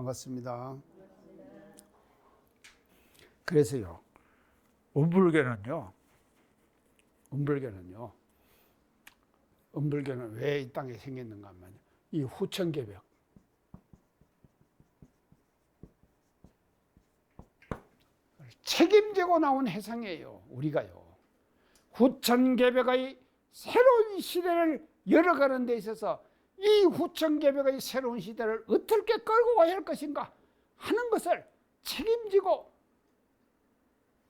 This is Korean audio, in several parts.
반갑습니다. 그래서요, 은불교는요, 은불교는 왜 이 땅에 생겼는가 하면, 이 후천개벽, 책임지고 나온 해상이에요. 우리가요, 후천개벽의 새로운 시대를 열어가는 데 있어서 이 후천개벽의 새로운 시대를 어떻게 끌고 가야 할 것인가 하는 것을 책임지고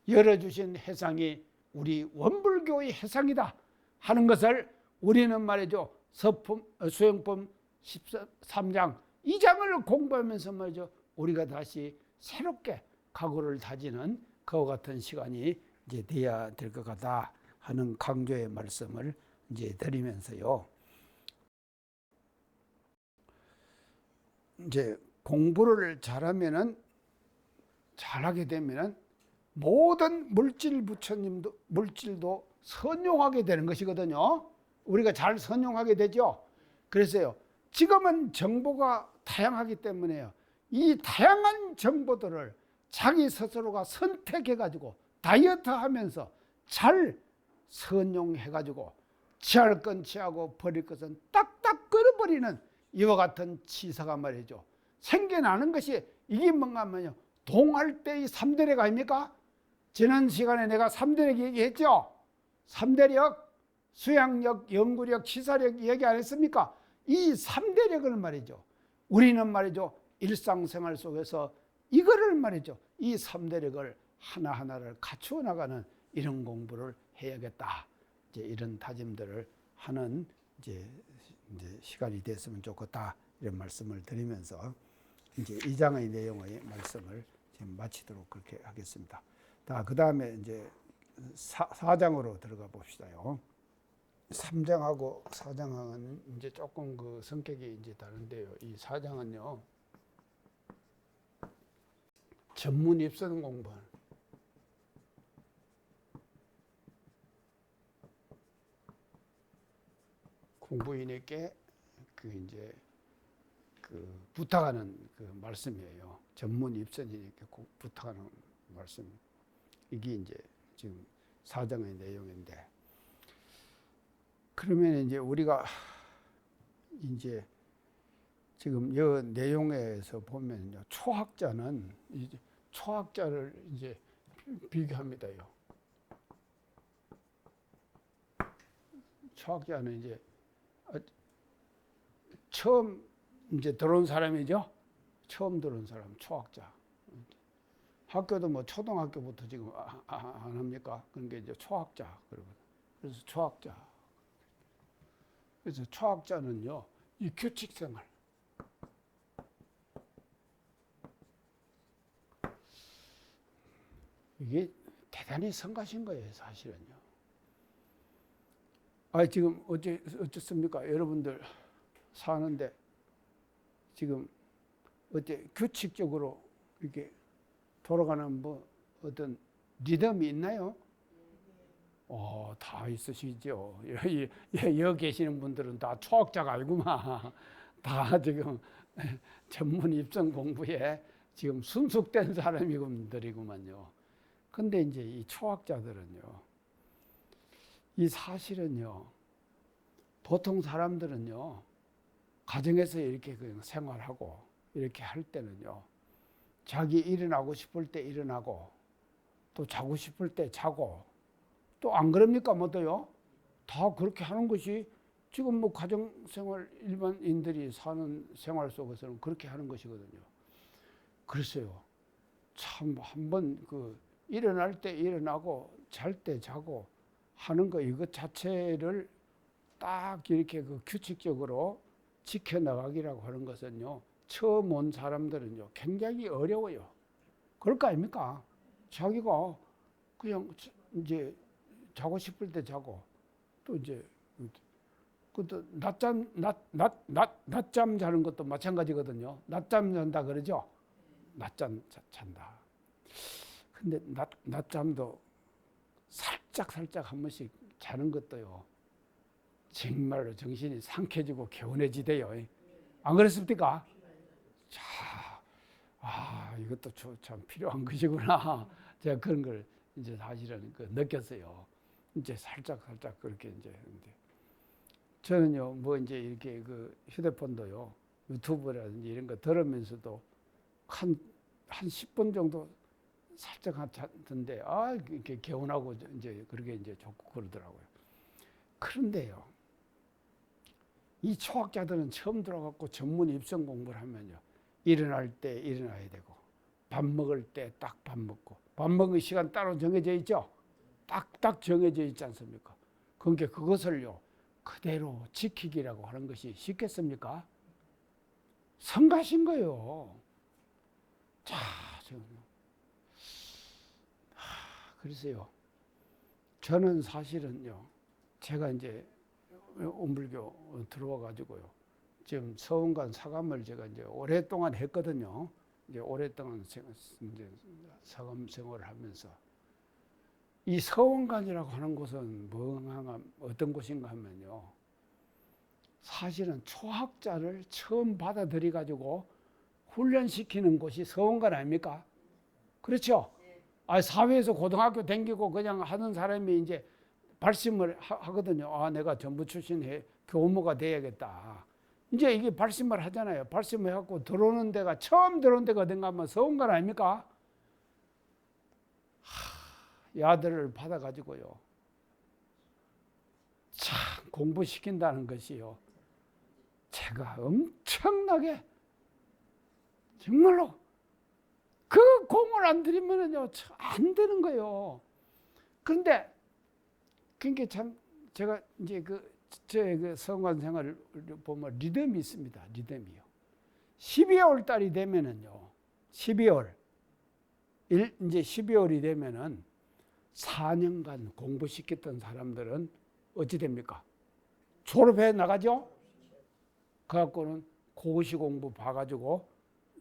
열어주신 해상이 우리 원불교의 해상이다 하는 것을 우리는 말이죠, 수행품 13장 2장을 공부하면서 말이죠, 우리가 다시 새롭게 각오를 다지는 그와 같은 시간이 이제 돼야 될 것 같다 하는 강조의 말씀을 이제 드리면서요, 이제 공부를 잘하게 되면은 모든 물질 부처님도 물질도 선용하게 되는 것이거든요. 우리가 잘 선용하게 되죠. 그래서요, 지금은 정보가 다양하기 때문에요, 이 다양한 정보들을 자기 스스로가 선택해가지고 다이어트 하면서 잘 선용해가지고 취할 건 취하고 버릴 것은 딱딱 끊어버리는 이와 같은 치사가 말이죠, 생겨나는 것이 이게 뭔가 하면요, 동할 때의 3대력 아닙니까? 지난 시간에 내가 3대력 얘기했죠. 3대력, 수양력, 연구력, 치사력 얘기 안 했습니까? 이 3대력을 말이죠, 우리는 말이죠, 일상생활 속에서 이거를 말이죠, 이 3대력을 하나하나를 갖추어 나가는 이런 공부를 해야겠다, 이제 이런 다짐들을 하는 이제 시간이 됐으면 좋겠다, 이런 말씀을 드리면서 이제 2장의 내용의 말씀을 지금 마치도록 그렇게 하겠습니다. 그 다음에 이제 4장으로 들어가 봅시다요. 3장하고 4장은 이제 조금 그 성격이 이제 다른데요. 이 4장은요, 전문 입선 공부. 공부인에게 이제 부탁하는 말씀이에요. 전문 입선인에게 부탁하는 말씀. 이게 이제 지금 4장의 내용인데, 그러면 이제 우리가 이제 지금 이 내용에서 보면요, 초학자는 이제 초학자를 이제 비교합니다요. 초학자는 이제 처음 이제 들어온 사람이죠. 처음 들어온 사람, 초학자. 학교도 뭐 초등학교부터 지금 안 합니까? 그러니까 이제 초학자. 그래서 초학자. 그래서 초학자는요, 이 규칙생활. 이게 대단히 성가신 거예요, 사실은요. 지금 어쨌습니까? 여러분들 사는데 지금 어때 규칙적으로 이렇게 돌아가는 뭐 어떤 리듬이 있나요? 다 있으시죠. 여기 계시는 분들은 다 초학자가 아니구만. 다 지금 전문 입성 공부에 지금 순숙된 사람이들이구만요. 근데 이제 이 초학자들은요, 이 사실은요, 보통 사람들은요, 가정에서 이렇게 그냥 생활하고 이렇게 할 때는요, 자기 일어나고 싶을 때 일어나고 또 자고 싶을 때 자고, 또 안 그럽니까? 뭐도요? 다 그렇게 하는 것이 지금 뭐 가정생활 일반인들이 사는 생활 속에서는 그렇게 하는 것이거든요. 그랬어요. 참 한번 일어날 때 일어나고 잘 때 자고 하는 거, 이것 자체를 딱 이렇게 규칙적으로 지켜나가기라고 하는 것은요, 처음 온 사람들은요, 굉장히 어려워요. 그럴 거 아닙니까? 자기가 그냥 이제 자고 싶을 때 자고, 또 이제 낮잠 자는 것도 마찬가지거든요. 낮잠 잔다 그러죠? 낮잠 잔다. 근데 낮잠도 살짝 한 번씩 자는 것도요, 정말로 정신이 상쾌해지고 개운해지대요. 안 그렇습니까? 자, 아, 이것도 참 필요한 것이구나. 제가 그런 걸 이제 사실은 느꼈어요. 이제 살짝 그렇게 이제. 저는요, 뭐 이제 이렇게 휴대폰도요, 유튜브라든지 이런 거 들으면서도 한 10분 정도 살짝 하던데, 아, 이렇게 개운하고 이제 그렇게 이제 좋고 그러더라고요. 그런데요, 이 초학자들은 처음 들어갖고 전문 입성 공부를 하면요, 일어날 때 일어나야 되고, 밥 먹을 때 딱 밥 먹고, 밥 먹는 시간 따로 정해져 있죠? 딱딱 정해져 있지 않습니까? 그러니까 그것을요, 그대로 지키기라고 하는 것이 쉽겠습니까? 성가신 거예요. 자, 그래서요, 저는 사실은요, 제가 이제 온불교 들어와가지고요, 지금 서원관 사감을 제가 이제 오랫동안 했거든요. 이제 오랫동안 이제 사감 생활을 하면서 이 서원관이라고 하는 곳은 어떤 곳인가 하면요, 사실은 초학자를 처음 받아들여 가지고 훈련시키는 곳이 서원관 아닙니까? 그렇죠? 아, 사회에서 고등학교 다니고 그냥 하는 사람이 이제 발심을 하거든요. 아, 내가 전부 출신 교무가 돼야겠다. 이제 이게 발심을 하잖아요. 발심을 해갖고 들어오는 데가, 처음 들어온 데가 어딘가 하면 서원관 아닙니까? 야들을 받아가지고요, 참 공부시킨다는 것이요, 제가 엄청나게 정말로 그 공을 안 들이면은요, 안 되는 거예요. 그런데 그게 참 제가 이제 저의 성관 생활을 보면 리듬이 있습니다. 리듬이요. 12월 달이 되면은요, 이제 12월이 되면은 4년간 공부시켰던 사람들은 어찌 됩니까? 졸업해 나가죠? 그래갖고는 고시 공부 봐가지고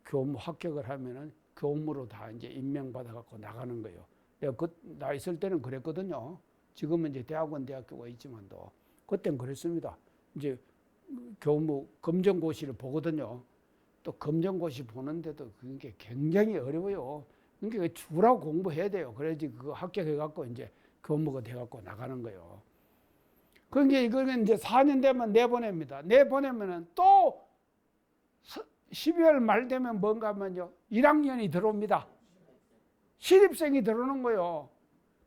교무 합격을 하면은 교무로 다 이제 임명받아갖고 나가는 거예요. 내가 나 있을 때는 그랬거든요. 지금은 이제 대학교가 있지만도 그때는 그랬습니다. 이제 교무 검정고시를 보거든요. 또 검정고시 보는데도 그게 굉장히 어려워요. 그러니까 주라고 공부해야 돼요. 그래야지 그거 합격해갖고 이제 교무가 돼갖고 나가는 거예요. 그러니까 이거는 이제 4년 되면 내보냅니다. 내보내면은 또 12월 말 되면 뭔가 하면요, 1학년이 들어옵니다. 신입생이 들어오는 거예요.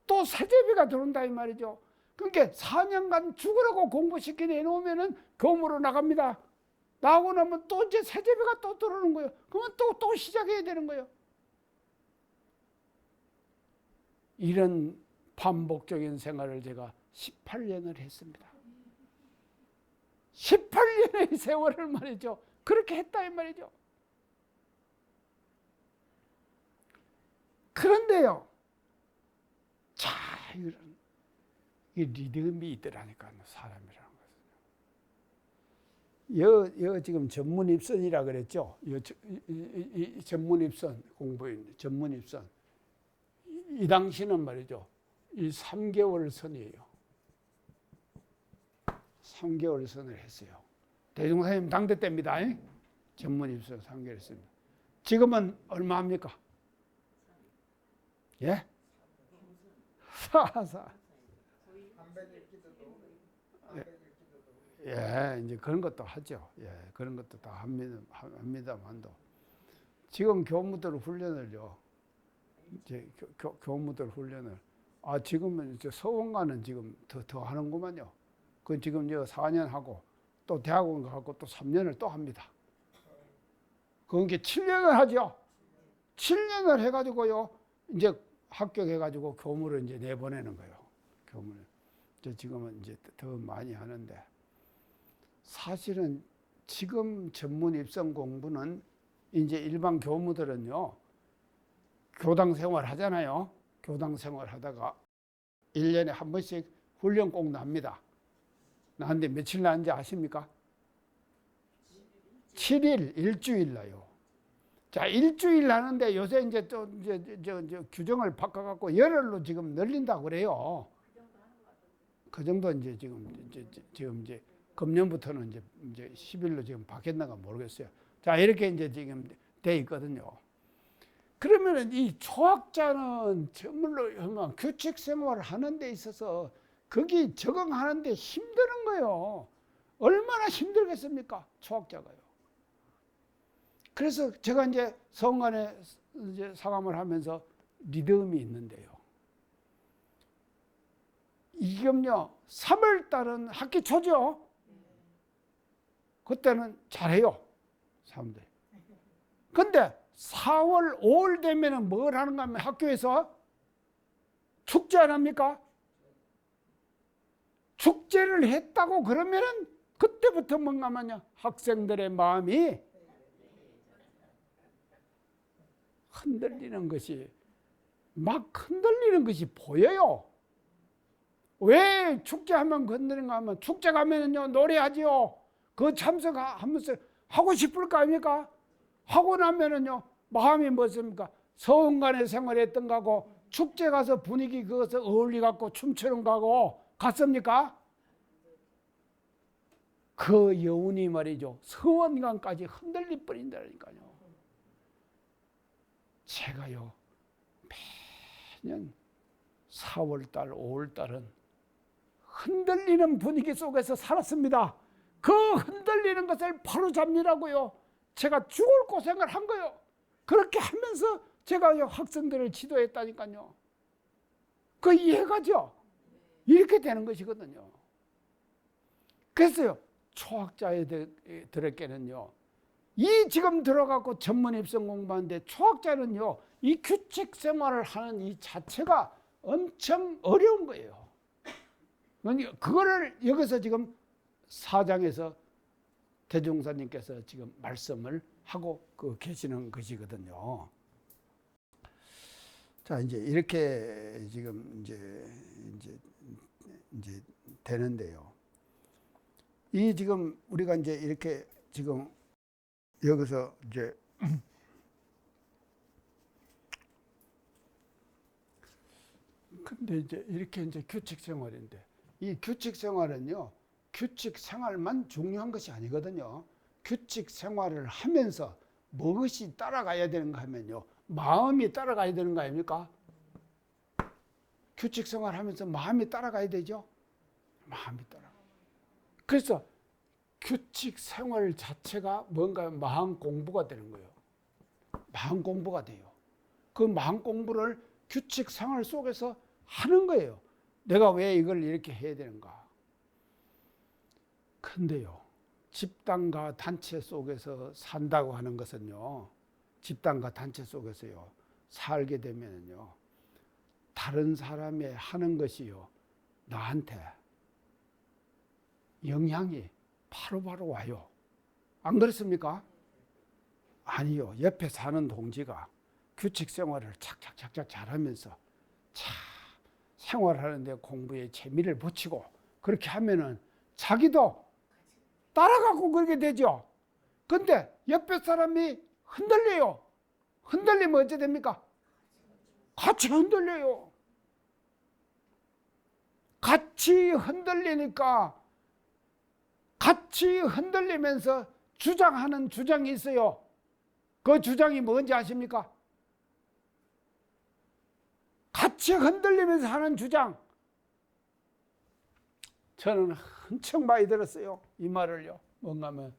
또 세대비가 들어온다 이 말이죠. 그러니까 4년간 죽으라고 공부시켜 내놓으면은 교무로 나갑니다. 나오고 나면 또 이제 세대비가 또 들어오는 거예요. 그러면 또 시작해야 되는 거예요. 이런 반복적인 생활을 제가 18년을 했습니다. 18년의 세월을 말이죠, 그렇게 했다 이 말이죠. 그런데요, 자, 이 리듬이 있더라니까요, 사람이라는 것은. 여 지금 전문 입선이라 그랬죠. 이 전문 입선 공부인 전문 입선. 이 당시는 말이죠, 이 3개월 선이에요. 3개월 선을 했어요. 대종사님 당대 때입니다. 전문 입선 3개월 했습니다. 지금은 얼마 합니까? 예? 4. 예, 이제 그런 것도 하죠. 예, 그런 것도 다 합니다만도. 지금 교무들 훈련을요, 이제 교무들 훈련을, 지금은 이제 서원관은 지금 더 하는구만요. 그 지금 4년 하고 또 대학원 가고 또 3년을 또 합니다. 그러니까 7년을 하죠. 7년을 해가지고요, 이제 합격해가지고 교무를 이제 내보내는 거예요. 교무를. 지금은 이제 더 많이 하는데, 사실은 지금 전문 입성 공부는 이제 일반 교무들은요, 교당 생활 하잖아요. 교당 생활 하다가 1년에 한 번씩 훈련 꼭 납니다. 나한테 며칠 나는지 아십니까? 7일, 일주일 나요. 자, 일주일 나는데 요새 이제 또 이제 규정을 바꿔갖고 열흘로 지금 늘린다고 그래요. 그 정도 이제 지금 이제 금년부터는 이제 10일로 지금 바뀌었나가 모르겠어요. 자, 이렇게 이제 지금 돼 있거든요. 그러면은 이 초학자는 정말로 규칙 생활을 하는 데 있어서 거기 적응하는 데 힘드는 거예요. 얼마나 힘들겠습니까? 초학자가요. 그래서 제가 이제 성관에 이제 사감을 하면서 리듬이 있는데요. 이겸요, 3월 달은 학기 초죠. 그때는 잘해요, 사람들이. 근데 4월, 5월 되면은 뭘 하는가 하면 학교에서 축제 안 합니까? 축제를 했다고 그러면은 그때부터 뭔가 하면요, 학생들의 마음이 흔들리는 것이, 막 흔들리는 것이 보여요. 왜 축제하면 흔들리는가 하면, 축제 가면은요, 노래하지요. 그 참석하면서 하고 싶을 거 아닙니까? 하고 나면은요, 마음이 뭐습니까? 서원간에 생활했던 거하고 축제 가서 분위기 그것을 어울리 갖고 춤추는 거하고 같습니까? 그 여운이 말이죠, 서원간까지 흔들리 버린다니까요. 제가요, 매년 4월달, 5월달은 흔들리는 분위기 속에서 살았습니다. 그 흔들리는 것을 바로잡느라고요, 제가 죽을 고생을 한 거예요. 그렇게 하면서 제가 학생들을 지도했다니까요. 그 이해가죠? 이렇게 되는 것이거든요. 그래서요, 초학자들에게는요, 이 지금 들어가고 전문 입성 공부하는데 초학자는요, 이 규칙 생활을 하는 이 자체가 엄청 어려운 거예요. 그거를 여기서 지금 4장에서 대종사님께서 지금 말씀을 하고 계시는 것이거든요. 자, 이제 이렇게 지금 이제 되는데요. 이 지금 우리가 이제 이렇게 지금 여기서 이제 근데 이제 이렇게 이제 규칙 생활인데, 이 규칙 생활은요, 규칙 생활만 중요한 것이 아니거든요. 규칙 생활을 하면서 무엇이 따라가야 되는가 하면요, 마음이 따라가야 되는 거 아닙니까? 규칙 생활 하면서 마음이 따라가야 되죠. 마음이 따라가. 그래서 규칙 생활 자체가 뭔가 마음 공부가 되는 거예요. 마음 공부가 돼요. 그 마음 공부를 규칙 생활 속에서 하는 거예요. 내가 왜 이걸 이렇게 해야 되는가? 근데요, 집단과 단체 속에서 산다고 하는 것은요, 집단과 단체 속에서요, 살게 되면요, 다른 사람이 하는 것이요, 나한테 영향이 바로바로 와요. 안 그렇습니까? 아니요. 옆에 사는 동지가 규칙 생활을 착착착착 잘하면서 참 생활하는데 공부에 재미를 붙이고 그렇게 하면은 자기도 따라가고 그렇게 되죠. 근데 옆에 사람이 흔들려요. 흔들리면 어찌 됩니까? 같이 흔들려요. 같이 흔들리니까 같이 흔들리면서 주장하는 주장이 있어요. 그 주장이 뭔지 아십니까? 같이 흔들리면서 하는 주장. 저는 엄청 많이 들었어요. 이 말을요. 뭔가 하면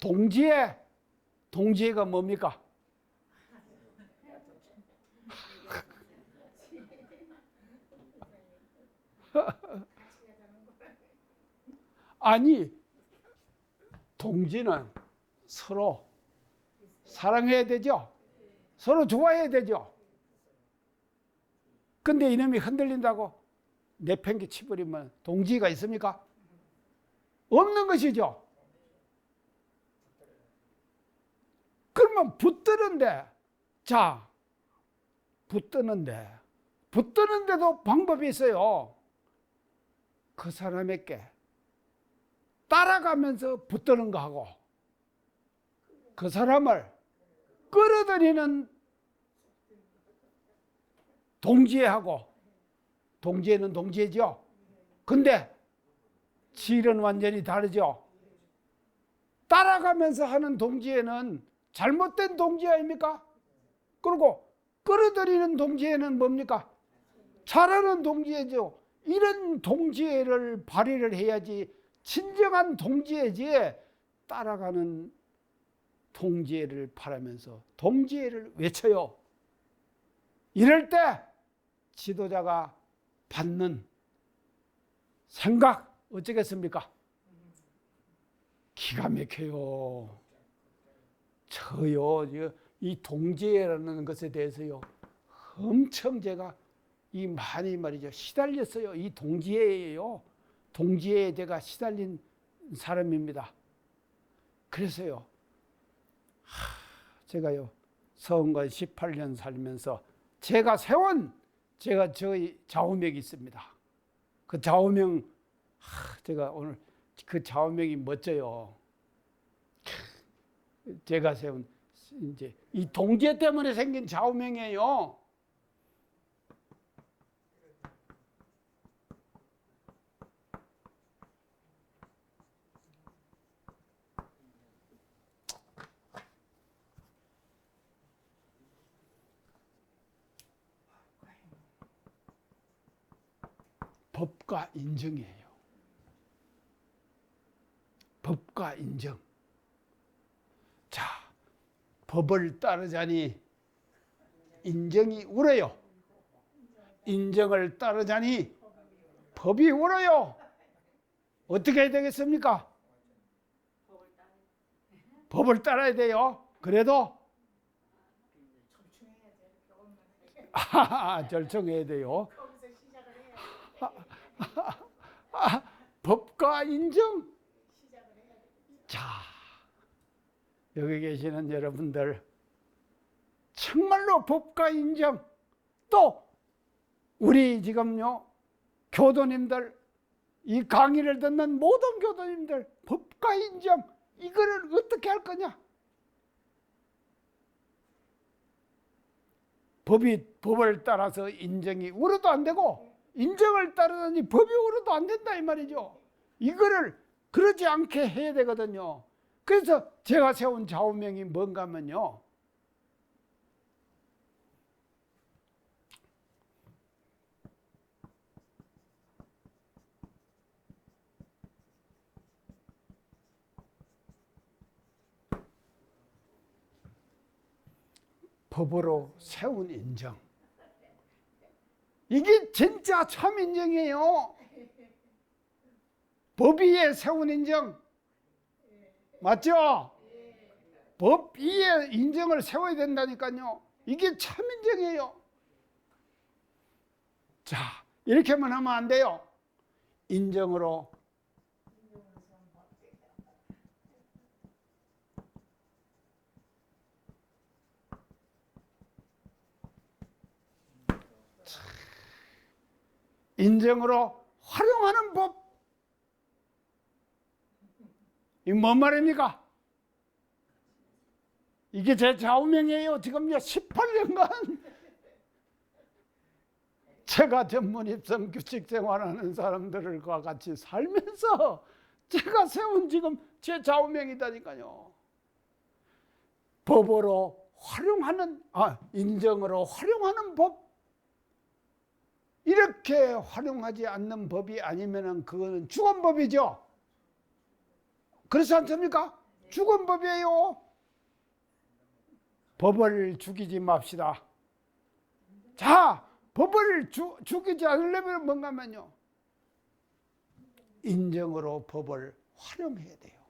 동지애가 뭡니까? 아니, 동지는 서로 사랑해야 되죠. 서로 좋아해야 되죠. 근데 이놈이 흔들린다고 내팽개 치버리면 동지가 있습니까? 없는 것이죠. 그러면 붙드는데, 자, 붙드는데도 방법이 있어요. 그 사람에게 따라가면서 붙드는 거하고 그 사람을 끌어들이는 동지애하고, 동지애는 동지애죠. 근데 질은 완전히 다르죠. 따라가면서 하는 동지에는 잘못된 동지 아닙니까? 그리고 끌어들이는 동지에는 뭡니까? 잘하는 동지애죠. 이런 동지애를 발휘를 해야지 진정한 동지애지. 따라가는 동지애를 바라면서 동지애를 외쳐요. 이럴 때 지도자가 받는 생각 어쩌겠습니까? 기가 막혀요. 저요 이 동지애라는 것에 대해서요 엄청 제가 이 많이 말이죠 시달렸어요. 이 동지애예요. 동지애에 제가 시달린 사람입니다. 그래서요 제가요 서원관 18년 살면서 제가 세운 저희 좌우명이 있습니다. 그 좌우명 제가 오늘 그 좌우명이 멋져요. 제가 세운 이제 이 동지애 때문에 생긴 좌우명이에요. 법과 인정이에요. 법과 인정. 자, 법을 따르자니 인정이 울어요. 인정을 따르자니 법이 울어요. 어떻게 해야 되겠습니까? 법을 따라야 돼요. 그래도 절충해야 돼요. 법과 인정. 자, 여기 계시는 여러분들 정말로 법과 인정, 또 우리 지금요 교도님들, 이 강의를 듣는 모든 교도님들 법과 인정 이거를 어떻게 할 거냐? 법을 따라서 인정이 울어도 안 되고 인정을 따르더니 법이 울어도 안 된다 이 말이죠. 이거를 그러지 않게 해야 되거든요. 그래서 제가 세운 좌우명이 뭔가 하면요, 법으로 세운 인정. 이게 진짜 참 인정이에요. 법 위에 세운 인정. 맞죠? 법 위에 인정을 세워야 된다니까요. 이게 참 인정이에요. 자, 이렇게만 하면 안 돼요. 인정으로 인정으로 활용하는 법. 이게 뭔 말입니까? 이게 제 좌우명이에요. 지금요 18년간 제가 전문 입성 규칙 생활하는 사람들과 같이 살면서 제가 세운 지금 제 좌우명이다니까요. 법으로 활용하는, 인정으로 활용하는 법. 이렇게 활용하지 않는 법이 아니면은 그거는 죽은법이죠. 그렇지 않습니까? 죽은법이에요. 법을 죽이지 맙시다. 자, 법을 죽이지 않으려면 뭔가 하면요, 인정으로 법을 활용해야 돼요.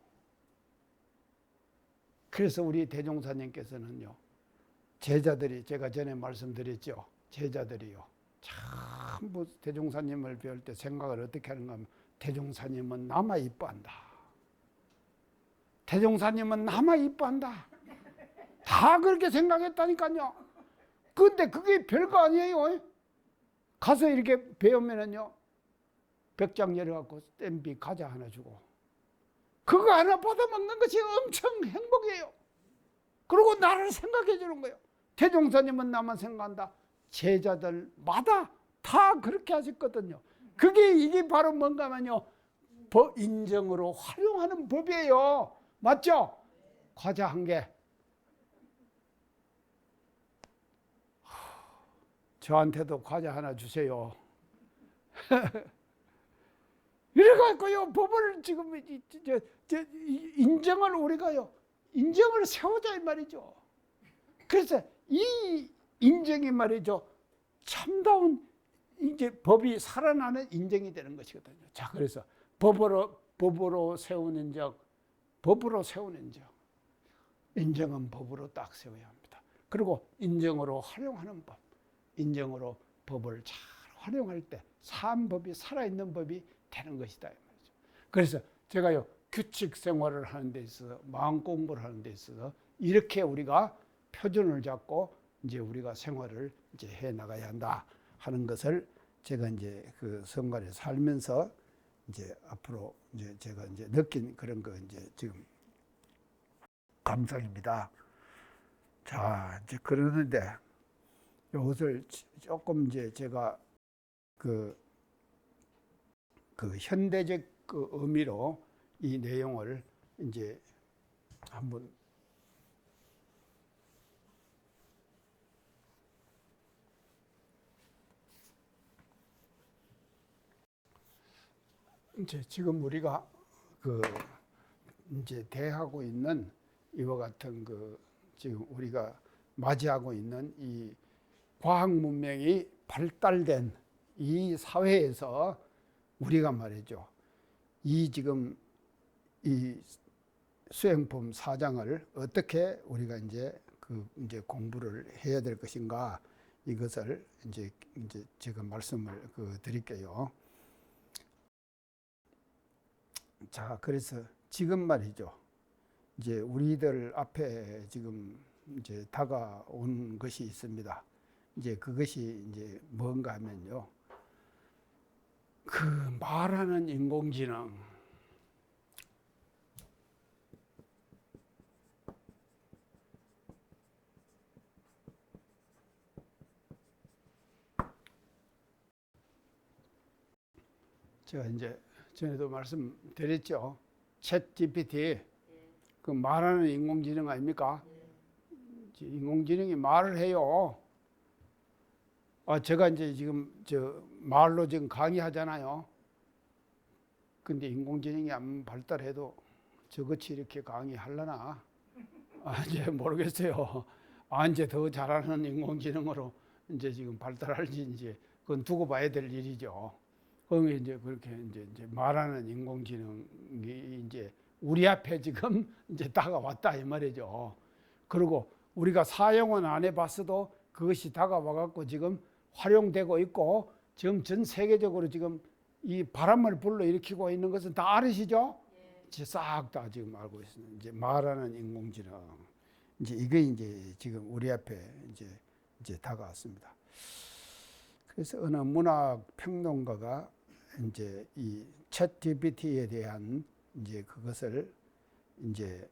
그래서 우리 대종사님께서는요, 제자들이, 제가 전에 말씀드렸죠, 제자들이요, 참 대종사님을 배울 때 생각을 어떻게 하는가 하면, 대종사님은 나만 이뻐한다. 대종사님은 나만 이뻐한다. 다 그렇게 생각했다니까요. 근데 그게 별거 아니에요. 가서 이렇게 배우면은요, 벽장 열어갖고 땜비 과자 하나 주고, 그거 하나 받아먹는 것이 엄청 행복이에요. 그리고 나를 생각해 주는 거예요. 대종사님은 나만 생각한다. 제자들마다 다 그렇게 하셨거든요. 이게 바로 뭔가 하면요, 법 인정으로 활용하는 법이에요. 맞죠? 과자 한 개. 저한테도 과자 하나 주세요. 이래갖고요, 법을 지금 인정을 우리가요, 인정을 세우자 이 말이죠. 그래서 이 인정이 말이죠, 참다운 이제 법이 살아나는 인정이 되는 것이거든요. 자, 그래서 법으로 세우는 적, 법으로 세우는 적, 인정은 법으로 딱 세워야 합니다. 그리고 인정으로 활용하는 법, 인정으로 법을 잘 활용할 때 사법이 살아있는 법이 되는 것이다 이 말이죠. 그래서 제가요, 규칙 생활을 하는 데 있어서, 마음 공부를 하는 데 있어서 이렇게 우리가 표준을 잡고 이제 우리가 생활을 이제 해 나가야 한다 하는 것을 제가 이제 그 성관에 살면서 이제 앞으로 이제 제가 이제 느낀 그런 거 이제 지금 감상입니다. 자, 이제 그러는데 이것을 조금 이제 제가 그 현대적 그 의미로 이 내용을 이제 한번 이제 지금 우리가 그 이제 대하고 있는 이와 같은 그 지금 우리가 맞이하고 있는 이 과학 문명이 발달된 이 사회에서 우리가 말이죠, 이 지금 이 수행품 사장을 어떻게 우리가 이제 그 이제 공부를 해야 될 것인가, 이것을 이제 제가 말씀을 드릴게요. 자, 그래서 지금 말이죠, 이제 우리들 앞에 지금 이제 다가온 것이 있습니다. 이제 그것이 이제 뭔가 하면요, 그 말하는 인공지능, 제가 이제 전에도 말씀드렸죠. 챗 GPT, 그 말하는 인공지능 아닙니까? 인공지능이 말을 해요. 제가 이제 지금 말로 지금 강의하잖아요. 근데 인공지능이 안 발달해도 저같이 이렇게 강의하려나? 이제 모르겠어요. 이제 더 잘하는 인공지능으로 이제 지금 발달할지 이제 그건 두고 봐야 될 일이죠. 그러면 이제 그렇게 이제 말하는 인공지능이 이제 우리 앞에 지금 이제 다가왔다 이 말이죠. 그리고 우리가 사용은 안 해봤어도 그것이 다가와갖고 지금 활용되고 있고, 지금 전 세계적으로 지금 이 바람을 불러일으키고 있는 것은 다 아시죠? 싹 다 지금 알고 있습니다. 이제 말하는 인공지능, 이제 이게 이제 지금 우리 앞에 이제 다가왔습니다. 그래서 어느 문학 평론가가 이제 이 챗 GPT에 대한 이제 그것을 이제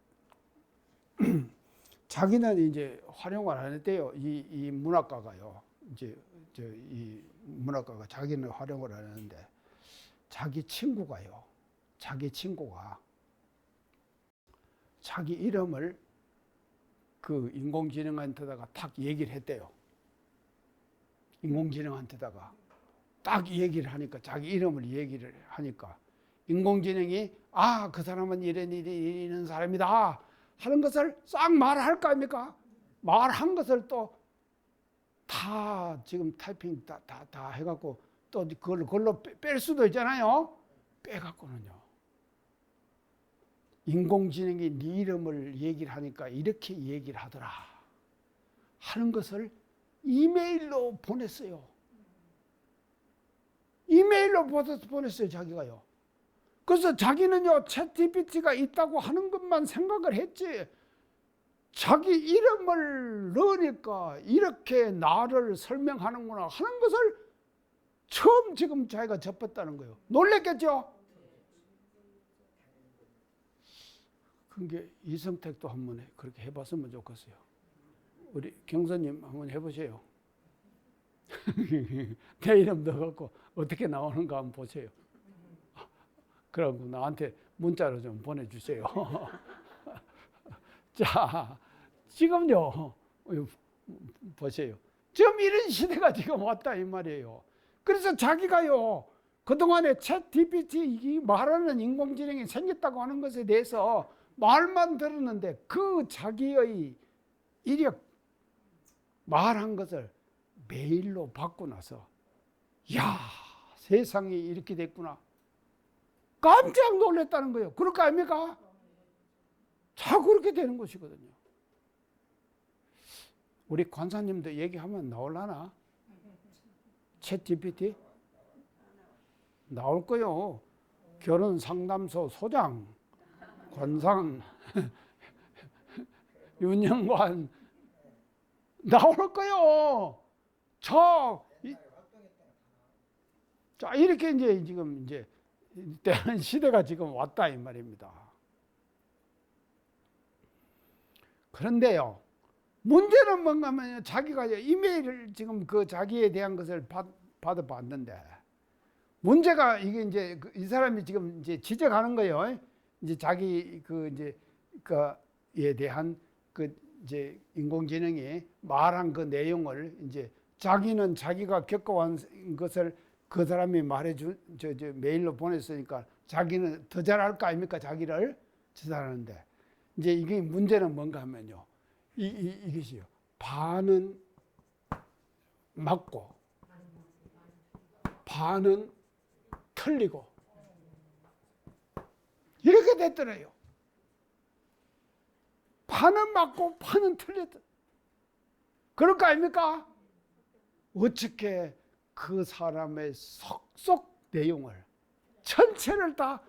자기는 이제 활용을 안 했대요. 이 문학가가요. 이제 이 문학가가 자기는 활용을 안 하는데 자기 친구가 자기 이름을 그 인공지능한테다가 딱 얘기를 했대요. 인공지능한테다가 딱 얘기를 하니까, 자기 이름을 얘기를 하니까 인공지능이 그 사람은 이런 사람이다 하는 것을 싹 말할 거 아닙니까? 말한 것을 또 다 지금 타이핑 다 해갖고 또 그걸로 뺄 수도 있잖아요. 빼갖고는요, 인공지능이 네 이름을 얘기를 하니까 이렇게 얘기를 하더라 하는 것을 이메일로 보냈어요. 이메일로 보냈어요, 자기가요. 그래서 자기는요, 챗 GPT가 있다고 하는 것만 생각을 했지, 자기 이름을 넣으니까 이렇게 나를 설명하는구나 하는 것을 처음 지금 자기가 접했다는 거예요. 놀랬겠죠? 그게 이성택도 한번 그렇게 해봤으면 좋겠어요. 우리 경선님 한번 해보세요. 내 이름 넣어갖고 어떻게 나오는가 한번 보세요. 그러고 나한테 문자로 좀 보내주세요. 자, 지금요, 보세요. 지금 이런 시대가 지금 왔다 이 말이에요. 그래서 자기가요, 그동안에 챗 GPT 말하는 인공지능이 생겼다고 하는 것에 대해서 말만 들었는데 그 자기의 이력 말한 것을 메일로 받고 나서 야, 세상이 이렇게 됐구나. 깜짝 놀랐다는 거예요. 그럴 거 아닙니까? 자, 그렇게 되는 것이거든요. 우리 권사님도 얘기하면 나올라나? 챗 GPT? 나올 거요. 결혼 상담소 소장, 권상, 윤영관 나올 거요. 자, 이렇게 이제 지금 이제 때는 시대가 지금 왔다 이 말입니다. 그런데요, 문제는 뭔가 하면 자기가 이메일을 지금 그 자기에 대한 것을 받아봤는데 문제가 이게 이제 이 사람이 지금 이제 지적하는 거예요. 이제 자기 그 이제 그에 대한 그 이제 인공지능이 말한 그 내용을 이제 자기는 자기가 겪어온 것을 그 사람이 말해준 저 메일로 보냈으니까 자기는 더 잘할 거 아닙니까? 자기를 지사하는데 이제 이게 문제는 뭔가 하면요. 이것이요. 반은 맞고 반은 틀리고 이렇게 됐더래요. 반은 맞고 반은 틀렸다. 그럴 거 아닙니까? 어떻게 그 사람의 속속 내용을 전체를 다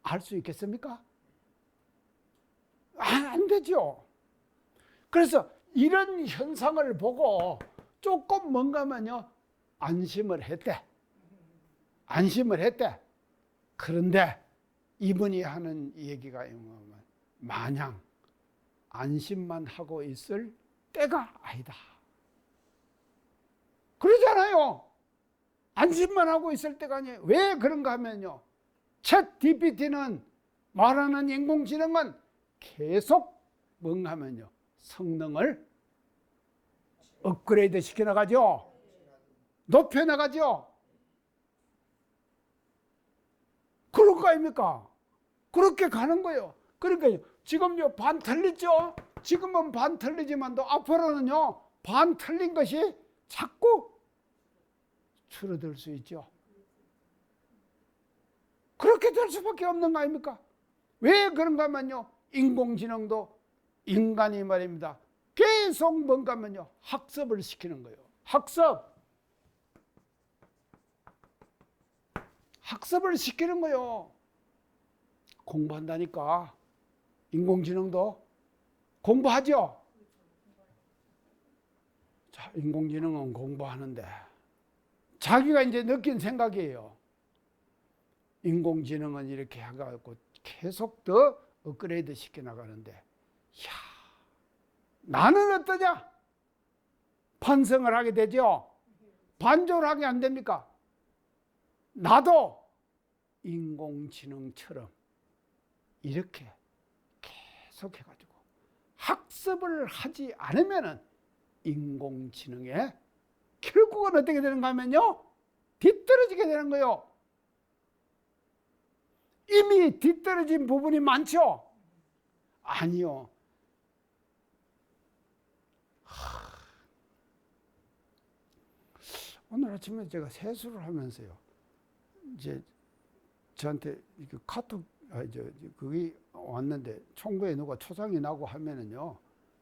알 수 있겠습니까? 안 되죠. 그래서 이런 현상을 보고 조금 뭔가면요 안심을 했대. 안심을 했대. 그런데 이분이 하는 얘기가 뭐냐면 마냥 안심만 하고 있을 때가 아니다. 그러잖아요. 안심만 하고 있을 때가 아니에요. 왜 그런가 하면요. 챗 GPT는 말하는 인공지능은 계속 뭔가 하면요. 성능을 업그레이드 시켜나가죠. 높여나가죠. 그럴 거 아닙니까? 그렇게 가는 거예요. 그러니까 지금요 반 틀리죠? 지금은 반 틀리지만도 앞으로는요 반 틀린 것이 자꾸 줄어들 수 있죠. 그렇게 될 수밖에 없는 거 아닙니까? 왜 그런가 하면요 인공지능도 인간이 말입니다 계속 뭔가 하면요 학습을 시키는 거예요. 학습을 시키는 거예요. 공부한다니까. 인공지능도 공부하죠. 자, 인공지능은 공부하는데 자기가 이제 느낀 생각이에요. 인공지능은 이렇게 해가지고 계속 더 업그레이드 시켜 나가는데, 이야, 나는 어떠냐? 반성을 하게 되죠. 반조를 하게 안 됩니까? 나도 인공지능처럼 이렇게 계속 해가지고 학습을 하지 않으면은 인공지능에 결국은 어떻게 되는가 하면요 뒤떨어지게 되는 거예요. 이미 뒤떨어진 부분이 많죠? 아니요. 오늘 아침에 제가 세수를 하면서요 이제 저한테 이렇게 카톡 그게 왔는데 총구에 누가 초상이 나고 하면은요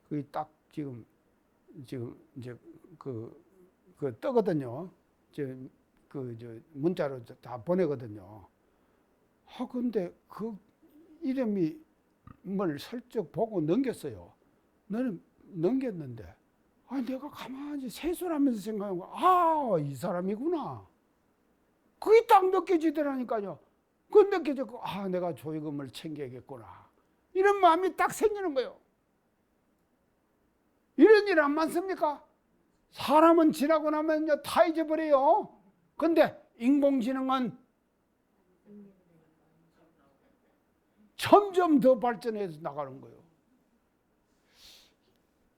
그게 딱 지금 이제 그 뜨거든요. 문자로 다 보내거든요. 근데 그 이름이 뭘 슬쩍 보고 넘겼어요. 너는 넘겼는데 내가 가만히 세수를 하면서 생각한 거, 이 사람이구나. 그게 딱 느껴지더라니까요. 그 느껴졌고, 내가 조의금을 챙겨야겠구나. 이런 마음이 딱 생기는 거예요. 이런 일 안 많습니까? 사람은 지나고 나면 다 잊어버려요. 근데 인공지능은 점점 더 발전해서 나가는 거예요.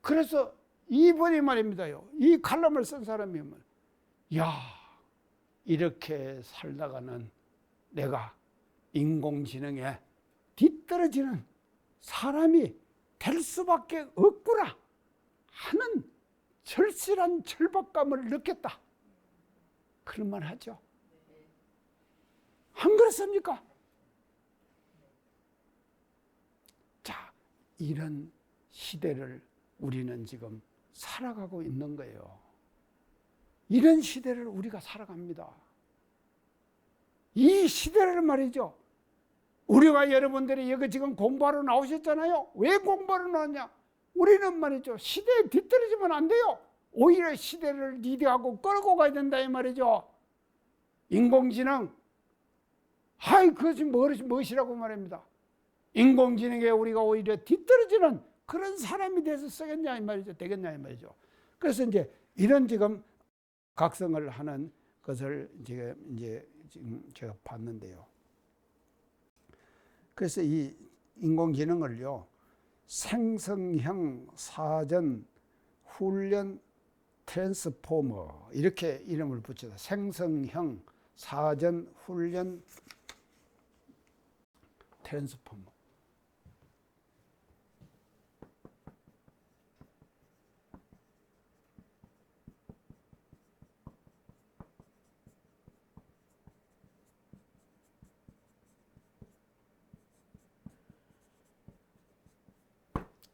그래서 이분이 말입니다요. 이 칼럼을 쓴 사람이 야, 이렇게 살다가는 내가 인공지능에 뒤떨어지는 사람이 될 수밖에 없구나 하는 절실한 절박감을 느꼈다. 그럴만 하죠. 안 그렇습니까? 자, 이런 시대를 우리는 지금 살아가고 있는 거예요. 이런 시대를 우리가 살아갑니다. 이 시대를 말이죠. 우리가 여러분들이 여기 지금 공부하러 나오셨잖아요. 왜 공부하러 나왔냐? 우리는 말이죠. 시대에 뒤떨어지면 안 돼요. 오히려 시대를 리드하고 끌고 가야 된다 이 말이죠. 인공지능, 그것이 무엇이라고 말합니다. 인공지능에 우리가 오히려 뒤떨어지는 그런 사람이 돼서 쓰겠냐 이 말이죠. 되겠냐 이 말이죠. 그래서 이제 이런 지금 각성을 하는 것을 이제 지금 제가 봤는데요. 그래서 이 인공지능을요, 생성형 사전 훈련 트랜스포머 이렇게 이름을 붙여서 생성형 사전 훈련 트랜스포머.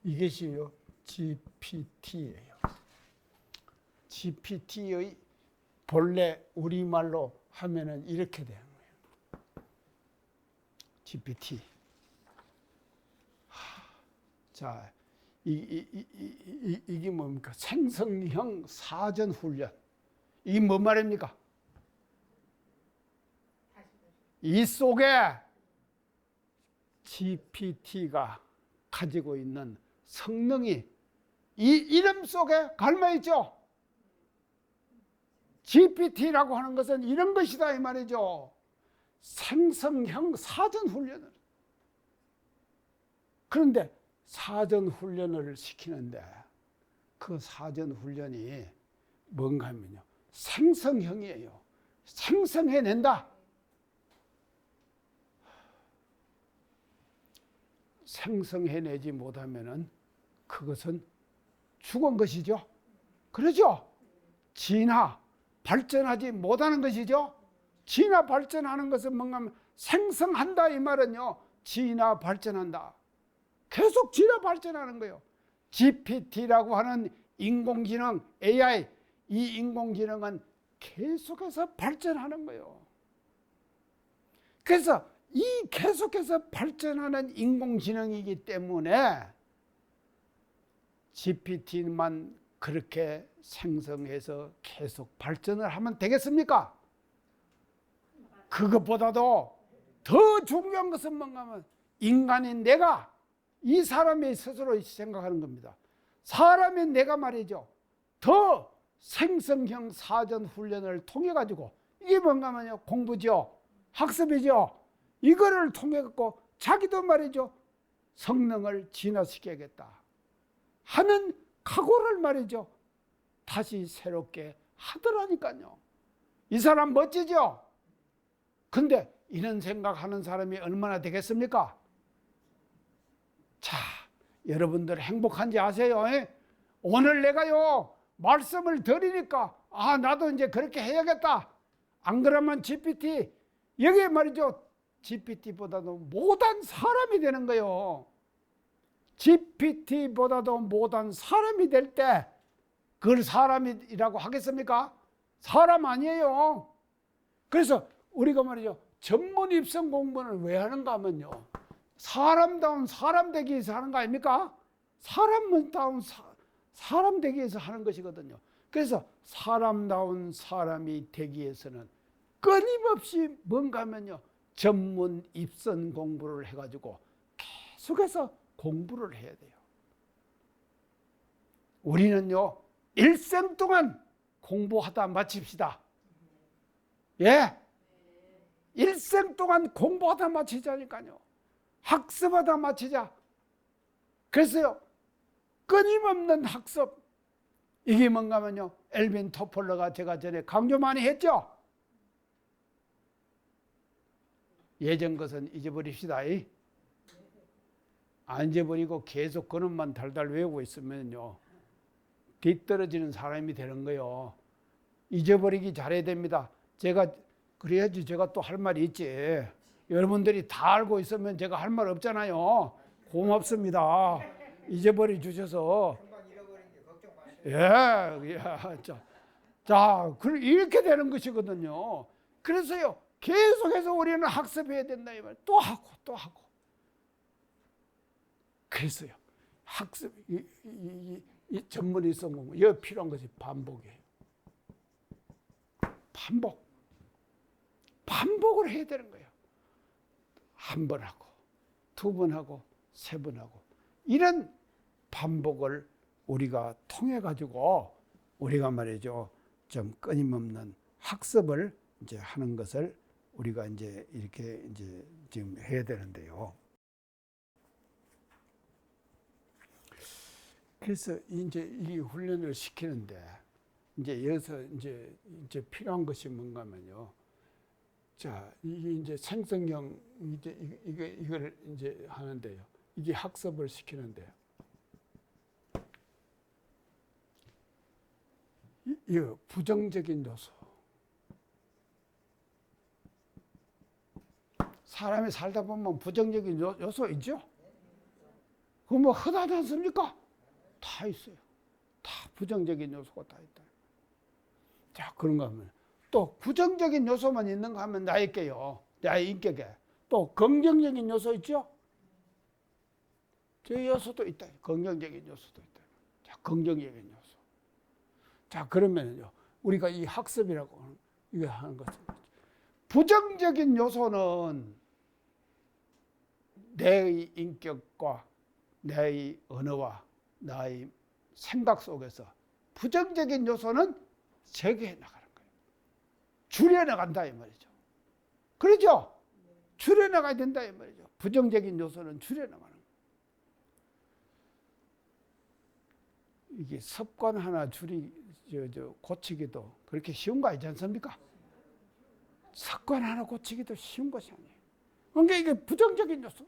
이것이요 GPT예요. GPT의 본래 우리말로 하면은 이렇게 되는 거예요. GPT. 자, 이게 뭡니까? 생성형 사전 훈련. 이게 뭔 말입니까? 이 속에 GPT가 가지고 있는 성능이 이 이름 속에 갈마 있죠. GPT라고 하는 것은 이런 것이다 이 말이죠. 생성형 사전 훈련을. 그런데 사전 훈련을 시키는데 그 사전 훈련이 뭔가 하면요, 생성형이에요. 생성해낸다. 생성해내지 못하면은 그것은 죽은 것이죠. 그러죠? 진화, 발전하지 못하는 것이죠. 진화, 발전하는 것은 뭔가 하면 생성한다 이 말은요, 진화, 발전한다. 계속 진화, 발전하는 거예요. GPT라고 하는 인공지능, AI, 이 인공지능은 계속해서 발전하는 거예요. 그래서 이 계속해서 발전하는 인공지능이기 때문에 GPT만 그렇게 생성해서 계속 발전을 하면 되겠습니까? 그것보다도 더 중요한 것은 뭔가 하면 인간인 내가, 이 사람이 스스로 생각하는 겁니다. 사람인 내가 말이죠, 더 생성형 사전 훈련을 통해 가지고, 이게 뭔가 하면요, 공부죠, 학습이죠. 이거를 통해 갖고 자기도 말이죠, 성능을 진화시켜야겠다 하는 각오를 말이죠, 다시 새롭게 하더라니까요. 이 사람 멋지죠? 근데 이런 생각하는 사람이 얼마나 되겠습니까? 자, 여러분들 행복한지 아세요? 오늘 내가요 말씀을 드리니까 나도 이제 그렇게 해야겠다. 안 그러면 GPT, 여기 말이죠, GPT보다도 못한 사람이 되는 거예요. GPT보다도 못한 사람이 될 때 그걸 사람이라고 하겠습니까? 사람 아니에요. 그래서 우리가 말이죠, 전문 입성 공부는 왜 하는가 하면요, 사람다운 사람 되기 위해서 하는 거 아닙니까? 사람다운 사람 되기 위해서 하는 것이거든요. 그래서 사람다운 사람이 되기 위해서는 끊임없이 뭔가 하면요, 전문 입선 공부를 해가지고 계속해서 공부를 해야 돼요. 우리는요, 일생 동안 공부하다 마칩시다. 예? 일생 동안 공부하다 마치자니까요. 학습하다 마치자. 그래서요, 끊임없는 학습. 이게 뭔가면요, 엘빈 토플러가 제가 전에 강조 많이 했죠. 예전 것은 잊어버립시다. 안 잊어버리고 계속 그놈만 달달 외우고 있으면요, 뒤떨어지는 사람이 되는 거예요. 잊어버리기 잘해야 됩니다. 제가 그래야지 제가 또 할 말이 있지. 여러분들이 다 알고 있으면 제가 할 말 없잖아요. 고맙습니다. 잊어버려 주셔서. 예, 자, 이렇게 되는 것이거든요. 그래서요, 계속해서 우리는 학습해야 된다 이 말. 또 하고 또 하고. 그래서요, 학습 이 전문의 성공 여기 필요한 것이 반복이에요. 반복을 해야 되는 거예요. 한 번 하고, 두 번 하고, 세 번 하고. 이런 반복을 우리가 통해 가지고 우리가 말이죠, 좀 끊임없는 학습을 이제 하는 것을 우리가 이제 이렇게 이제 지금 해야 되는데요. 그래서 이제 이 훈련을 시키는데 이제 여기서 이제 필요한 것이 뭔가면요. 자, 이게 이제 생성형 이걸 이제 하는데요. 이게 학습을 시키는데요. 이 부정적인 요소. 사람이 살다 보면 부정적인 요소 있죠? 그거 뭐 흔하지 않습니까? 다 있어요. 다 부정적인 요소가 다 있다. 자, 그런가 하면 또 부정적인 요소만 있는가 하면 나에게요. 나의 인격에. 또 긍정적인 요소 있죠? 저 요소도 있다. 긍정적인 요소도 있다. 자, 긍정적인 요소. 자, 그러면요, 우리가 이 학습이라고 이거 하는 것은 부정적인 요소는 내 인격과 내 언어와 나의 생각 속에서 부정적인 요소는 제거해 나가는 거예요. 줄여 나간다 이 말이죠. 그렇죠? 줄여 나가야 된다 이 말이죠. 부정적인 요소는 줄여 나가는 거예요. 이게 습관 하나 고치기도 그렇게 쉬운 거 아니지 않습니까? 습관 하나 고치기도 쉬운 것이 아니에요. 그러니까 이게 부정적인 요소.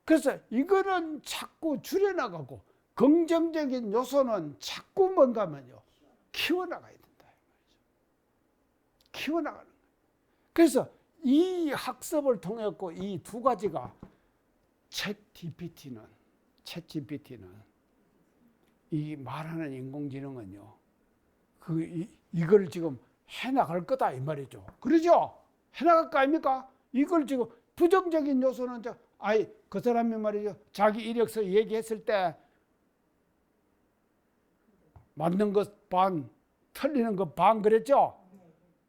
그래서 이거는 자꾸 줄여나가고 긍정적인 요소는 자꾸 뭔가면요, 키워나가야 된다. 키워나가는 거예요. 그래서 이 학습을 통해 이 두 가지가 챗GPT는 이 말하는 인공지능은요, 이걸 지금 해나갈 거다 이 말이죠. 그러죠? 해나갈 거 아닙니까? 이걸 지금 부정적인 요소는 그 사람이 말이죠, 자기 이력서 얘기했을 때 맞는 것 반, 틀리는 것 반 그랬죠?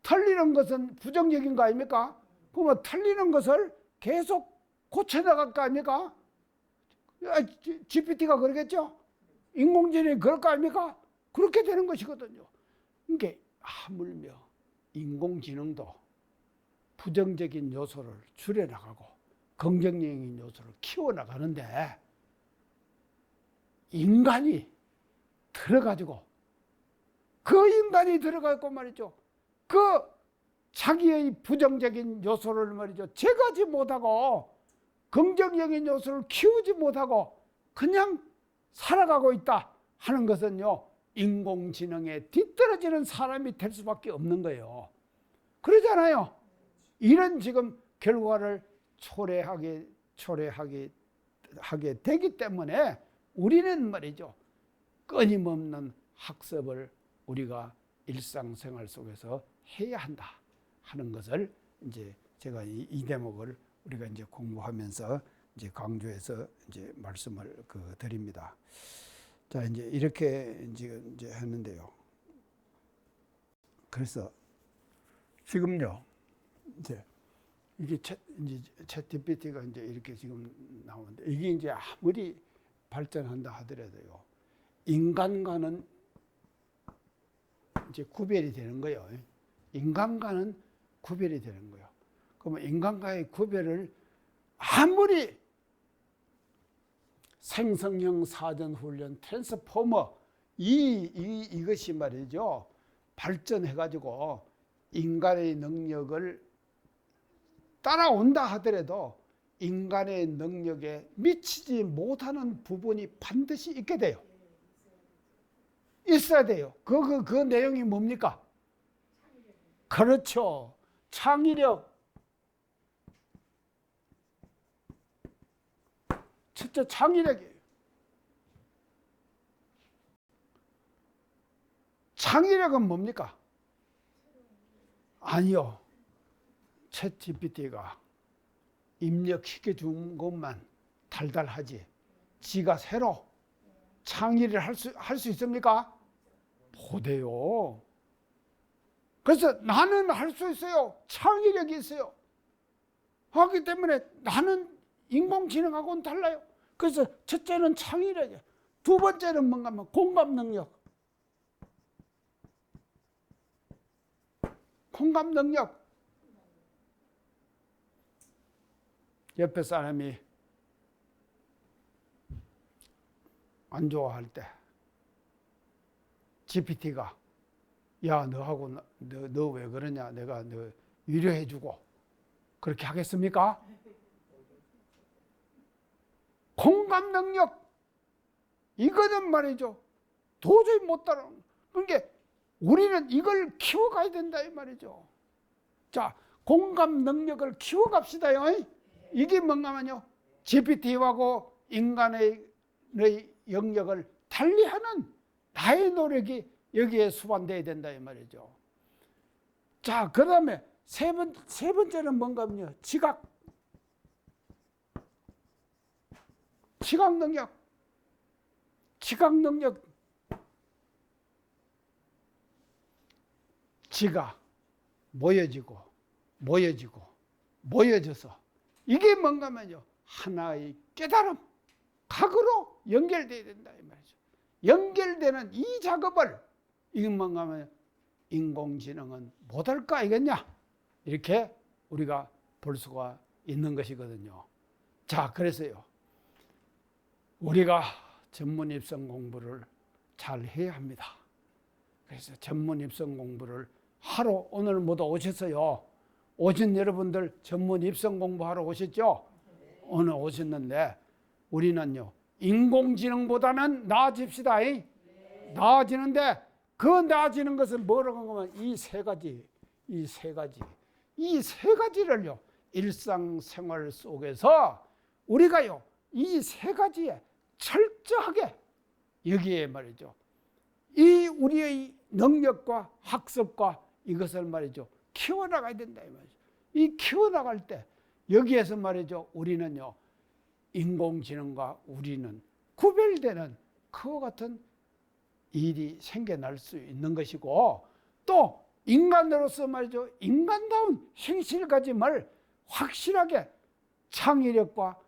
틀리는 것은 부정적인 거 아닙니까? 그러면 틀리는 것을 계속 고쳐나갈 거 아닙니까? GPT가 그러겠죠? 인공지능이 그럴 거 아닙니까? 그렇게 되는 것이거든요. 그러니까 하물며 인공지능도 부정적인 요소를 줄여나가고 긍정적인 요소를 키워나가는데 인간이 들어가지고 그 인간이 들어가고 말이죠. 그 자기의 부정적인 요소를 말이죠. 제거하지 못하고 긍정적인 요소를 키우지 못하고 그냥 살아가고 있다 하는 것은요, 인공지능에 뒤떨어지는 사람이 될 수밖에 없는 거예요. 그러잖아요. 이런 지금 결과를 초래하게 되기 때문에 우리는 말이죠, 끊임없는 학습을 우리가 일상생활 속에서 해야 한다 하는 것을 이제 제가 이 대목을 우리가 이제 공부하면서 이제 강조해서 이제 말씀을 드립니다. 자, 이제 이렇게 이제 했는데요. 그래서 지금요, 이제 이게 챗GPT가 이제 이렇게 지금 나오는데 이게 이제 아무리 발전한다 하더라도요, 인간과는 이제 구별이 되는 거예요. 인간과는 구별이 되는 거예요. 그러면 인간과의 구별을 아무리 생성형 사전훈련 트랜스포머 이것이 말이죠. 발전해가지고 인간의 능력을 따라온다 하더라도 인간의 능력에 미치지 못하는 부분이 반드시 있게 돼요. 있어야 돼요. 그 내용이 뭡니까? 그렇죠. 창의력. 첫째 창의력이에요. 창의력은 뭡니까? 아니요. 챗 GPT가 입력시켜 준 것만 달달하지 지가 새로 창의를 할 수 있습니까? 못해요. 그래서 나는 할 수 있어요. 창의력이 있어요. 하기 때문에 나는 인공지능하고는 달라요. 그래서 첫째는 창의력이에요. 두 번째는 뭔가 하면 공감 능력. 공감 능력. 옆에 사람이 안 좋아할 때 GPT가 야 너하고 너 왜 그러냐 내가 너 위로해주고 그렇게 하겠습니까? 공감 능력 이거는 말이죠 도저히 못 따라오는. 그러니까 우리는 이걸 키워가야 된다 이 말이죠. 자, 공감 능력을 키워갑시다요. 이게 뭔가면요 GPT하고 인간의 영역을 달리하는 나의 노력이 여기에 수반돼야 된다 이 말이죠. 자, 그 다음에 세 번째는 뭔가면요 지각 능력. 지가 모여져서 이게 뭔가면요 하나의 깨달음, 각으로 연결돼야 된다 이 말이죠. 연결되는 이 작업을 이게 뭔가면 인공지능은 못할까 이겠냐 이렇게 우리가 볼 수가 있는 것이거든요. 자, 그래서요 우리가 전문 입성 공부를 잘 해야 합니다. 그래서 전문 입성 공부를 하러 오늘 모두 오셨어요. 오신 여러분들 전문 입성 공부하러 오셨죠? 오늘 오셨는데 우리는요 인공지능보다는 나아집시다. 나아지는데 그 나아지는 것은 뭐라고 하면 이 세 가지를요 일상생활 속에서 우리가요 이 세 가지에 철저하게 여기에 말이죠 이 우리의 능력과 학습과 이것을 말이죠 키워나가야 된다 이 말이죠. 이 키워나갈 때 여기에서 말이죠 우리는요 인공지능과 우리는 구별되는 그와 같은 일이 생겨날 수 있는 것이고 또 인간으로서 말이죠 인간다운 행실가짐을 확실하게 창의력과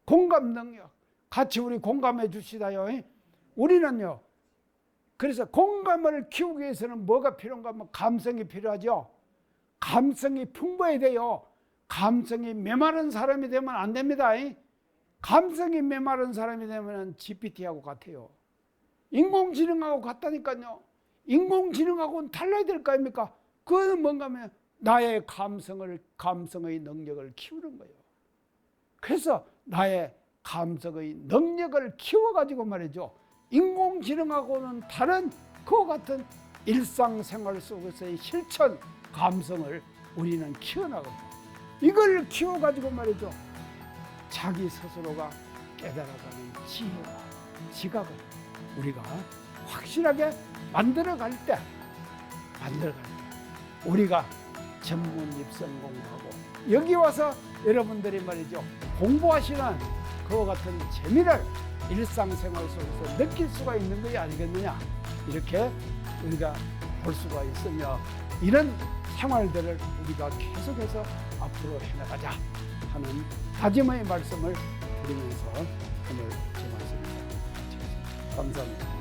공감 능력 같이 우리 공감해 주시다요. 우리는요 그래서 공감을 키우기 위해서는 뭐가 필요한가 하면 감성이 필요하죠. 감성이 풍부해야 돼요. 감성이 메마른 사람이 되면 안 됩니다. 감성이 메마른 사람이 되면 GPT하고 같아요. 인공지능하고 같다니까요. 인공지능하고는 달라야 될 거 아닙니까? 그거는 뭔가 하면 나의 감성의 능력을 키우는 거예요. 그래서 나의 감성의 능력을 키워가지고 말이죠. 인공지능하고는 다른 그와 같은 일상생활 속에서의 실천 감성을 우리는 키워나갑니다. 이걸 키워가지고 말이죠. 자기 스스로가 깨달아가는 지혜와 지각을 우리가 확실하게 만들어갈 때 우리가 전문 입성 공부하고 여기 와서 여러분들이 말이죠. 공부하시는 그와 같은 재미를 일상생활 속에서 느낄 수가 있는 것이 아니겠느냐 이렇게 우리가 볼 수가 있으며 이런 생활들을 우리가 계속해서 앞으로 해나가자 하는 다짐의 말씀을 드리면서 오늘 제 말씀을 마치겠습니다. 감사합니다.